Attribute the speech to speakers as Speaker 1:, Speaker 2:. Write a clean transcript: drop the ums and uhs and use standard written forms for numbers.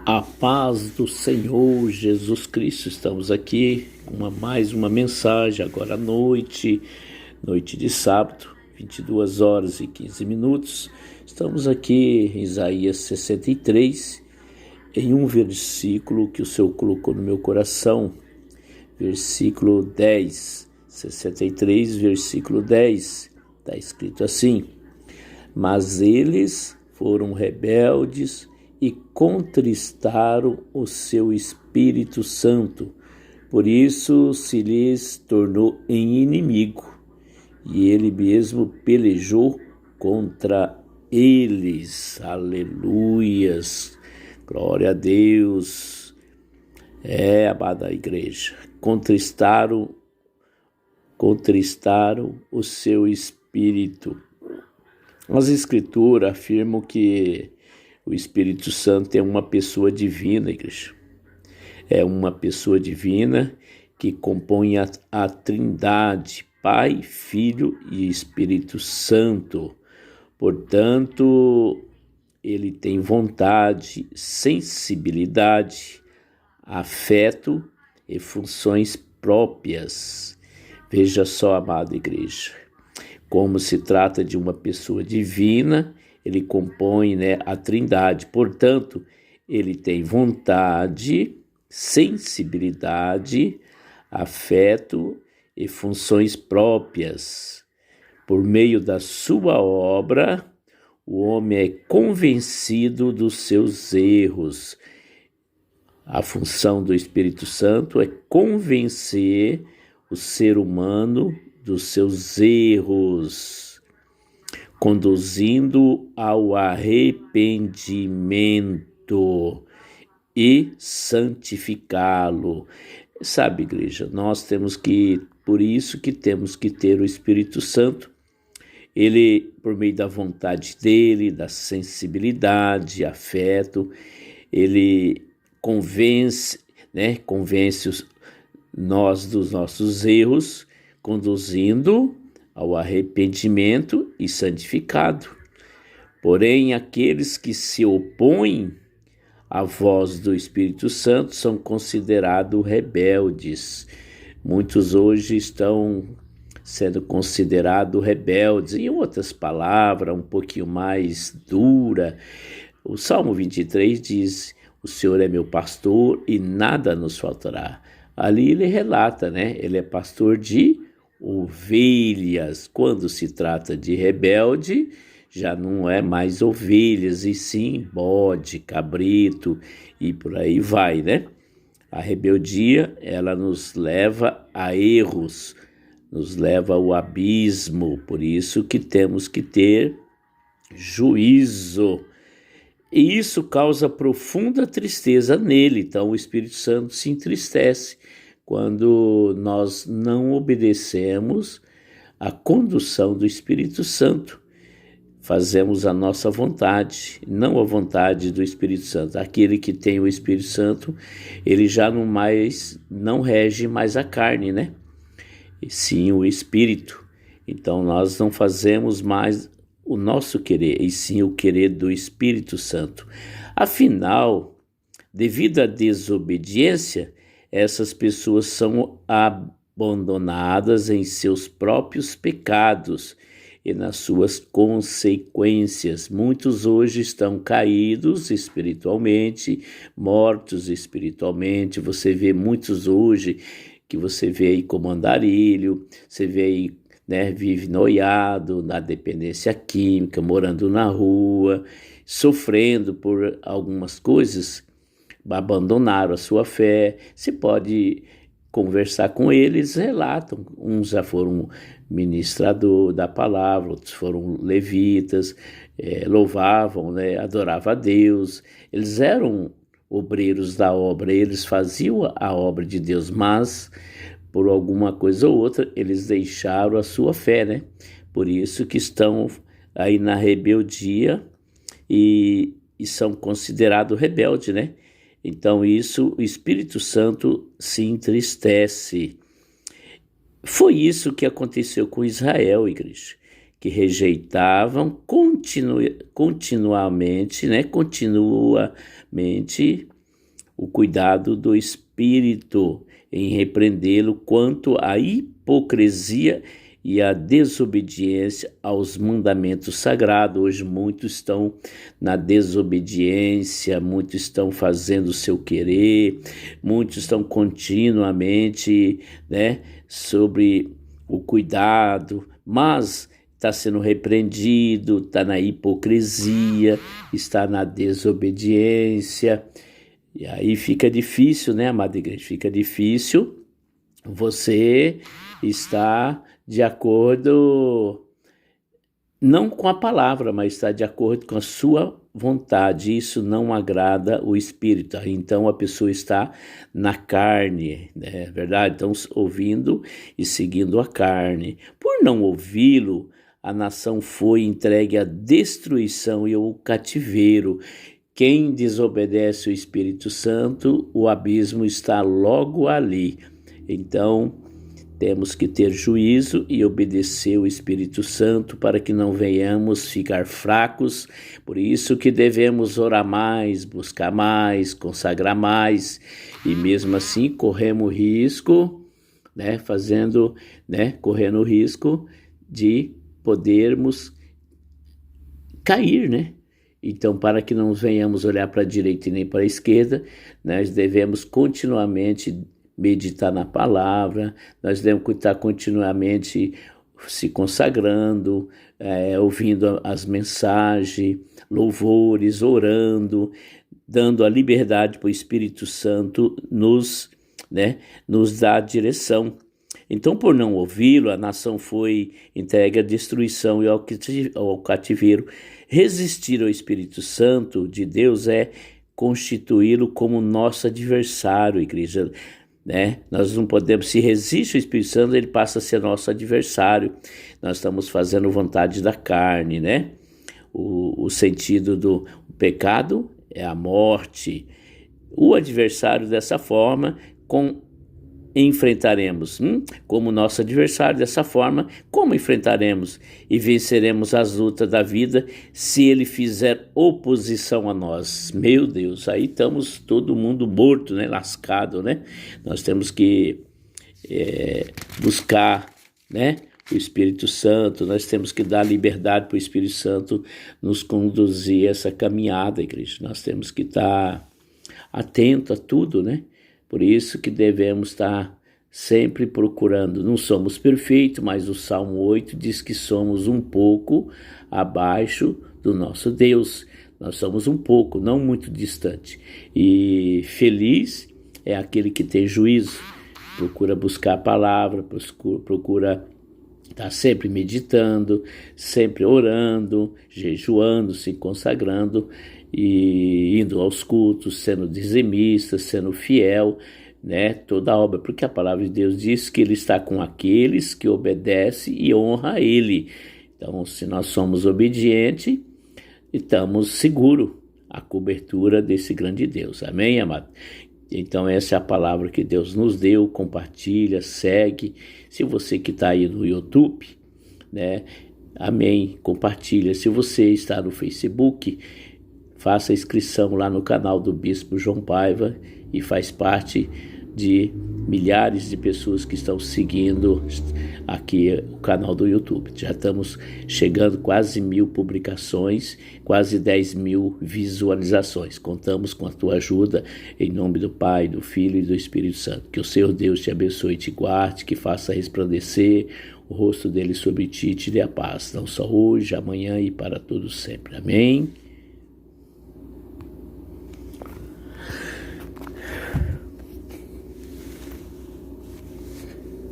Speaker 1: A paz do Senhor Jesus Cristo. Estamos aqui com mais uma mensagem agora à noite de sábado, 22 horas e 15 minutos. Estamos aqui em Isaías 63, em um versículo que o Senhor colocou no meu coração, versículo 10, 63, versículo 10, está escrito assim: mas eles foram rebeldes e contristaram o seu Espírito Santo, por isso se lhes tornou em inimigo, e ele mesmo pelejou contra eles. Aleluias, glória a Deus. Amada igreja, contristaram o seu Espírito. As Escrituras afirmam que o Espírito Santo é uma pessoa divina, igreja. É uma pessoa divina que compõe a Trindade, Pai, Filho e Espírito Santo. Portanto, ele tem vontade, sensibilidade, afeto e funções próprias. Veja só, amada igreja, como se trata de uma pessoa divina, ele compõe, a Trindade. Portanto, ele tem vontade, sensibilidade, afeto e funções próprias. Por meio da sua obra, o homem é convencido dos seus erros. A função do Espírito Santo é convencer o ser humano dos seus erros, conduzindo ao arrependimento e santificá-lo. Sabe, igreja, por isso que temos que ter o Espírito Santo. Ele, por meio da vontade dele, da sensibilidade, afeto, ele convence nós dos nossos erros, conduzindo ao arrependimento e santificado. Porém, aqueles que se opõem à voz do Espírito Santo são considerados rebeldes. Muitos hoje estão sendo considerados rebeldes. Em outras palavras, um pouquinho mais dura, o Salmo 23 diz: o Senhor é meu pastor e nada nos faltará. Ali ele relata, ele é pastor de ovelhas. Quando se trata de rebelde, já não é mais ovelhas, e sim bode, cabrito e por aí vai, A rebeldia, ela nos leva a erros, nos leva ao abismo, por isso que temos que ter juízo. E isso causa profunda tristeza nele. Então o Espírito Santo se entristece quando nós não obedecemos à condução do Espírito Santo. Fazemos a nossa vontade, não a vontade do Espírito Santo. Aquele que tem o Espírito Santo, ele já não rege mais a carne, E sim o Espírito. Então nós não fazemos mais o nosso querer, e sim o querer do Espírito Santo. Afinal, devido à desobediência, essas pessoas são abandonadas em seus próprios pecados e nas suas consequências. Muitos hoje estão caídos espiritualmente, mortos espiritualmente. Você vê muitos hoje que você vê aí como andarilho, você vê aí, vive noiado, na dependência química, morando na rua, sofrendo por algumas coisas, abandonaram a sua fé. Você pode conversar com eles, relatam. Uns já foram ministrador da palavra, outros foram levitas, louvavam, adoravam a Deus. Eles eram obreiros da obra, eles faziam a obra de Deus, mas por alguma coisa ou outra eles deixaram a sua fé, Por isso que estão aí na rebeldia e são considerados rebeldes, Então isso, o Espírito Santo se entristece. Foi isso que aconteceu com Israel, igreja, que rejeitavam continuamente o cuidado do Espírito em repreendê-lo quanto à hipocrisia e à desobediência aos mandamentos sagrados. Hoje muitos estão na desobediência, muitos estão fazendo o seu querer, muitos estão continuamente, sobre o cuidado, mas está sendo repreendido, está na hipocrisia, está na desobediência. E aí fica difícil, amada igreja? Fica difícil você estar de acordo, não com a palavra, mas estar de acordo com a sua vontade. Isso não agrada o Espírito. Então a pessoa está na carne, é verdade? Então ouvindo e seguindo a carne. Por não ouvi-lo, a nação foi entregue à destruição e ao cativeiro. Quem desobedece o Espírito Santo, o abismo está logo ali. Então, temos que ter juízo e obedecer o Espírito Santo para que não venhamos ficar fracos. Por isso que devemos orar mais, buscar mais, consagrar mais. E mesmo assim, corremos risco, correndo o risco de podermos cair, Então, para que não venhamos olhar para a direita e nem para a esquerda, nós devemos continuamente meditar na palavra, nós devemos estar continuamente se consagrando, ouvindo as mensagens, louvores, orando, dando a liberdade para o Espírito Santo nos dar direção. Então, por não ouvi-lo, a nação foi entregue à destruição e ao cativeiro. Resistir ao Espírito Santo de Deus é constituí-lo como nosso adversário, igreja. Nós não podemos, se resiste ao Espírito Santo, ele passa a ser nosso adversário. Nós estamos fazendo vontade da carne, O sentido do pecado é a morte. O adversário dessa forma, enfrentaremos como nosso adversário dessa forma, como enfrentaremos e venceremos as lutas da vida se ele fizer oposição a nós? Meu Deus, aí estamos todo mundo morto, lascado, Nós temos que buscar, o Espírito Santo, nós temos que dar liberdade para o Espírito Santo nos conduzir essa caminhada, igreja. Nós temos que estar atento a tudo, Por isso que devemos estar sempre procurando. Não somos perfeitos, mas o Salmo 8 diz que somos um pouco abaixo do nosso Deus. Nós somos um pouco, não muito distante. E feliz é aquele que tem juízo, procura buscar a palavra, procura estar sempre meditando, sempre orando, jejuando, se consagrando e indo aos cultos, sendo dizimista, sendo fiel, toda a obra, porque a palavra de Deus diz que ele está com aqueles que obedecem e honram a ele. Então, se nós somos obedientes, estamos seguros à cobertura desse grande Deus. Amém, amado? Então, essa é a palavra que Deus nos deu. Compartilha, segue. Se você que está aí no YouTube, amém, compartilha. Se você está no Facebook, faça a inscrição lá no canal do Bispo João Paiva e faz parte de milhares de pessoas que estão seguindo aqui o canal do YouTube. Já estamos chegando quase 1000 publicações, quase 10.000 visualizações. Contamos com a tua ajuda, em nome do Pai, do Filho e do Espírito Santo. Que o Senhor Deus te abençoe e te guarde, que faça resplandecer o rosto dele sobre ti e te dê a paz, não só hoje, amanhã e para todos sempre. Amém.